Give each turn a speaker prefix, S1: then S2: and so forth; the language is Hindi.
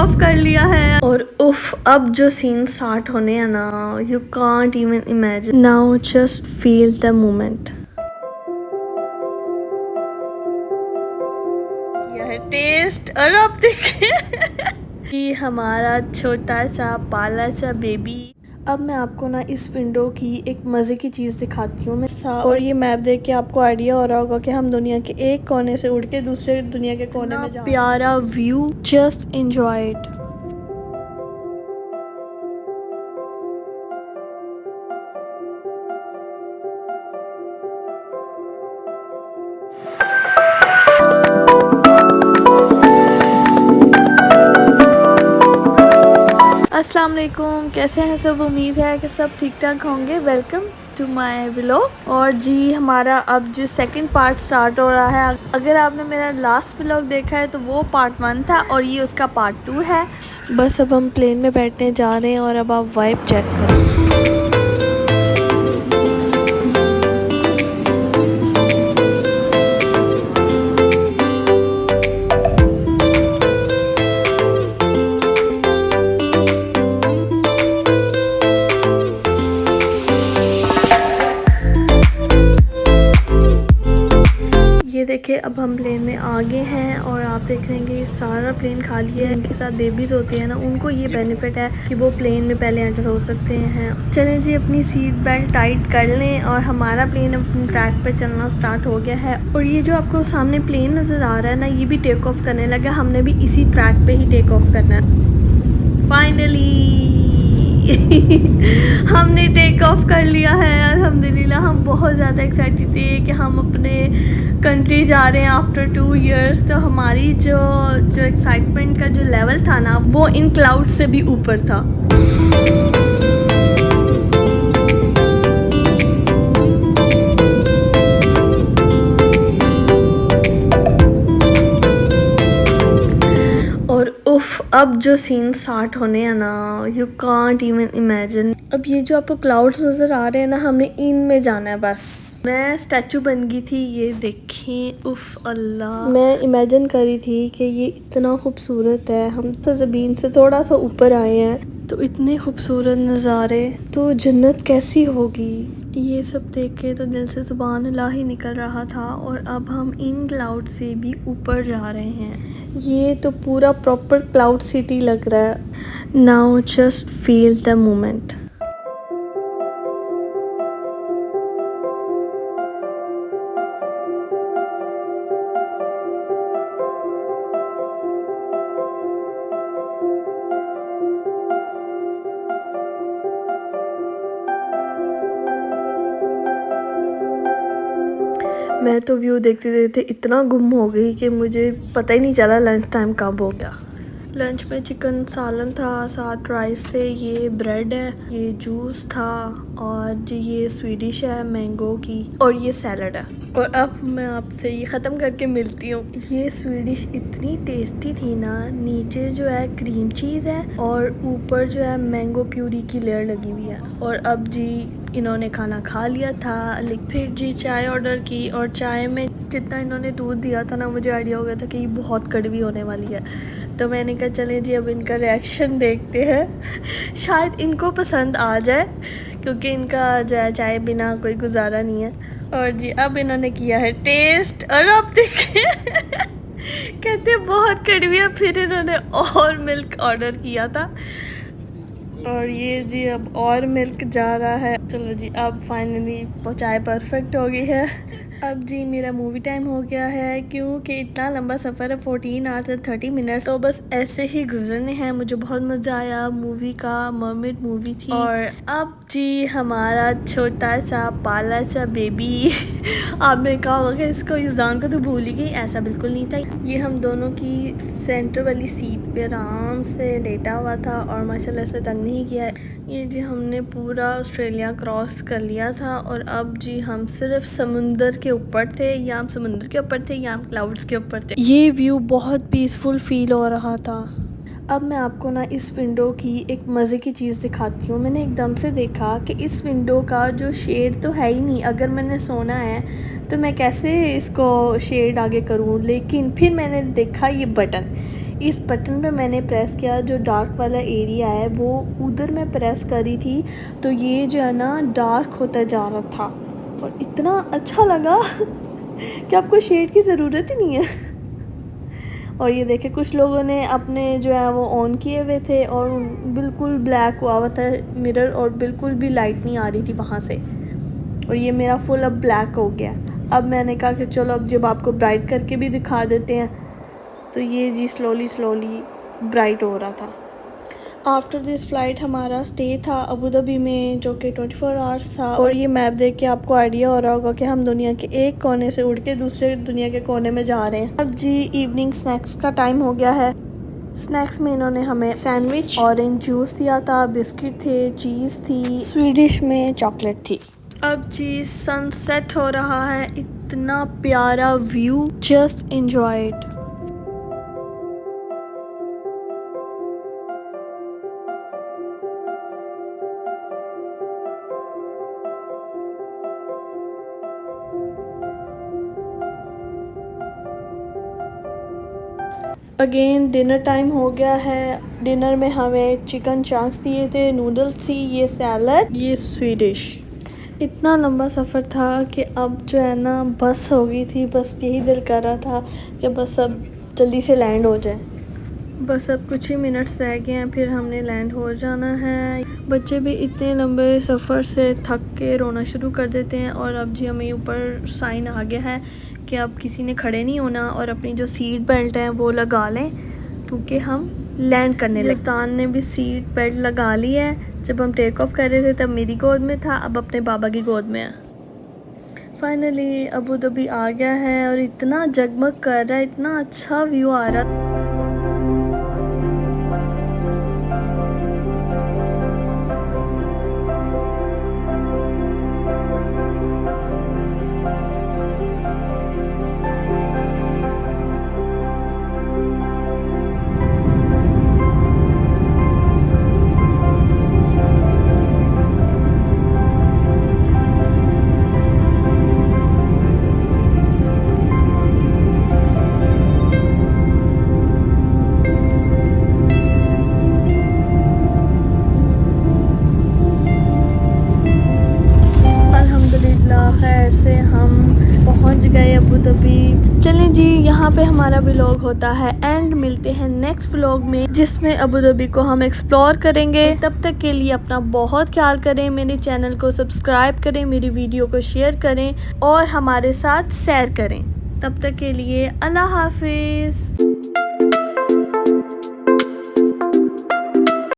S1: ऑफ कर लिया है और उफ अब जो सीन स्टार्ट होने हैं ना, you can't even imagine. Now just feel the moment. यह टेस्ट और अब देखिए कि हमारा छोटा सा पाला सा बेबी। अब मैं आपको ना इस विंडो की एक मज़े की चीज़ दिखाती हूँ और ये मैप देख के आपको आइडिया हो रहा होगा कि हम दुनिया के एक कोने से उड़ के दूसरे दुनिया के कोने में जा। प्यारा व्यू, जस्ट एंजॉय इट। अस्सलाम वालेकुम, कैसे हैं सब? उम्मीद है कि सब ठीक ठाक होंगे। Welcome to my vlog. और जी हमारा अब जो सेकंड पार्ट स्टार्ट हो रहा है। अगर आपने मेरा लास्ट व्लॉग देखा है तो वो पार्ट 1 था और ये उसका पार्ट 2 है। बस अब हम प्लेन में बैठने जा रहे हैं और अब आप वाइब चेक करें। ये देखिए अब हम प्लेन में आ गए हैं और आप देख रहे हैं कि सारा प्लेन खाली है। इनके साथ बेबीज होती है ना, उनको ये बेनिफिट है कि वो प्लेन में पहले एंटर हो सकते हैं। चलें जी, अपनी सीट बेल्ट टाइट कर लें और हमारा प्लेन अपने ट्रैक पे चलना स्टार्ट हो गया है। और ये जो आपको सामने प्लेन नज़र आ रहा है ना, ये भी टेक ऑफ करने लगा। हमने भी इसी ट्रैक पे ही टेक ऑफ करना है। फाइनली हमने टेक ऑफ कर लिया है अल्हम्दुलिल्लाह। हम बहुत ज़्यादा एक्साइटेड थे कि हम अपने कंट्री जा रहे हैं आफ्टर 2 इयर्स। तो हमारी जो एक्साइटमेंट का जो लेवल था ना, वो इन क्लाउड से भी ऊपर था। उफ अब जो सीन स्टार्ट होने हैं ना, यू कांट इवन इमेजिन। अब ये जो आपको क्लाउड्स नज़र आ रहे हैं ना, हमने इनमें जाना है बस। मैं स्टैचू बन गई थी, ये देखें। उफ अल्लाह, मैं इमेजिन करी थी कि ये इतना खूबसूरत है। हम तो ज़मीन से थोड़ा सा ऊपर आए हैं तो इतने खूबसूरत नज़ारे, तो जन्नत कैसी होगी। ये सब देख के तो दिल से सुभान अल्लाह ही निकल रहा था। और अब हम इन क्लाउड से भी ऊपर जा रहे हैं। ये तो पूरा प्रॉपर क्लाउड सिटी लग रहा है। Now just feel the moment. मैं तो व्यू देखते देखते इतना गुम हो गई कि मुझे पता ही नहीं चला लंच टाइम कब हो गया। लंच में चिकन सालन था, साथ राइस थे, ये ब्रेड है, ये जूस था और जी ये स्वीडिश है मैंगो की, और ये सैलड है। और अब मैं आपसे ये ख़त्म करके मिलती हूँ। ये स्वीडिश इतनी टेस्टी थी ना, नीचे जो है क्रीम चीज़ है और ऊपर जो है मैंगो प्यूरी की लेयर लगी हुई है। और अब जी इन्होंने खाना खा लिया था। फिर जी चाय ऑर्डर की और चाय में जितना इन्होंने दूध दिया था ना, मुझे आइडिया हो गया था कि ये बहुत कड़वी होने वाली है। तो मैंने कहा चलें जी अब इनका रिएक्शन देखते हैं। शायद इनको पसंद आ जाए क्योंकि इनका जो है चाय बिना कोई गुजारा नहीं है। और जी अब इन्होंने किया है टेस्ट और अब देखिए कहते बहुत कड़वी है। फिर इन्होंने और मिल्क ऑर्डर किया था और ये जी अब और मिल्क जा रहा है। चलो जी अब फाइनली चाय परफेक्ट हो गई है। अब जी मेरा मूवी टाइम हो गया है क्योंकि इतना लंबा सफ़र है, 14 आवर्स एंड 30 मिनट, तो बस ऐसे ही गुजरने हैं। मुझे बहुत मज़ा आया मूवी का। मर्मेड मूवी थी। और अब जी हमारा छोटा सा पाला सा बेबी आपने कहा होगा इसको ईज़ान को तो भूल ही गई, ऐसा बिल्कुल नहीं था। ये हम दोनों की सेंटर वाली सीट पे आराम से लेटा हुआ था और माशाल्लाह से तंग नहीं किया। ये जी हमने पूरा ऑस्ट्रेलिया क्रॉस कर लिया था और अब जी हम सिर्फ समुंदर के ऊपर थे, या हम समुंदर के ऊपर थे या हम क्लाउड्स के ऊपर थे। ये व्यू बहुत पीसफुल फील हो रहा था। अब मैं आपको ना इस विंडो की एक मज़े की चीज़ दिखाती हूँ। मैंने एकदम से देखा कि इस विंडो का जो शेड तो है ही नहीं। अगर मैंने सोना है तो मैं कैसे इसको शेड आगे करूँ, लेकिन फिर मैंने देखा ये बटन, इस बटन पे मैंने प्रेस किया, जो डार्क वाला एरिया है वो उधर मैं प्रेस करी थी, तो ये जो है ना डार्क होता जा रहा था और इतना अच्छा लगा कि आपको शेड की ज़रूरत ही नहीं है। और ये देखे कुछ लोगों ने अपने जो है वो ऑन किए हुए थे और बिल्कुल ब्लैक हुआ था मिरर और बिल्कुल भी लाइट नहीं आ रही थी वहाँ से, और ये मेरा फुल अब ब्लैक हो गया। अब मैंने कहा कि चलो अब जब आपको ब्राइट करके भी दिखा देते हैं, तो ये जी स्लोली ब्राइट हो रहा था। आफ्टर दिस फ़्लाइट हमारा स्टे था अबू धाबी में, जो कि 24 आवर्स था। और ये मैप देख के आपको आइडिया हो रहा होगा कि हम दुनिया के एक कोने से उड़ के दूसरे दुनिया के कोने में जा रहे हैं। अब जी इवनिंग स्नैक्स का टाइम हो गया है। स्नैक्स में इन्होंने हमें सैंडविच, ऑरेंज जूस दिया था, बिस्किट थे, चीज़ थी, स्वीडिश में चॉकलेट थी। अब जी सनसेट हो रहा है, इतना प्यारा view, just enjoy it. Again dinner time हो गया है। डिनर में हमें चिकन चंक्स दिए थे, नूडल्स थी, ये सैलड, ये स्वीडिश। इतना लंबा सफ़र था कि अब जो है ना बस हो गई थी, बस यही दिल कर रहा था कि बस अब जल्दी से लैंड हो जाए। बस अब कुछ ही मिनट्स रह गए हैं, फिर हमने लैंड हो जाना है। बच्चे भी इतने लंबे सफ़र से थक के रोना शुरू कर देते हैं। और अब जी हमें ऊपर साइन आ गया है कि अब किसी ने खड़े नहीं होना और अपनी जो सीट बेल्ट है वो लगा लें, क्योंकि हम लैंड करने लगे। हिंदुस्तान ने भी सीट बेल्ट लगा ली है। जब हम टेक ऑफ कर रहे थे तब मेरी गोद में था, अब अपने बाबा की गोद में है। फाइनली अबू धाबी आ गया है और इतना जगमग कर रहा है, इतना अच्छा व्यू आ रहा है। खैर से हम पहुंच गए अबू धाबी। चलें जी, यहाँ पे हमारा व्लॉग होता है एंड। मिलते हैं नेक्स्ट व्लॉग में, जिसमें अबू धाबी को हम एक्सप्लोर करेंगे। तब तक के लिए अपना बहुत ख्याल करें, मेरे चैनल को सब्सक्राइब करें, मेरी वीडियो को शेयर करें और हमारे साथ सैर करें। तब तक के लिए अल्लाह हाफिज़।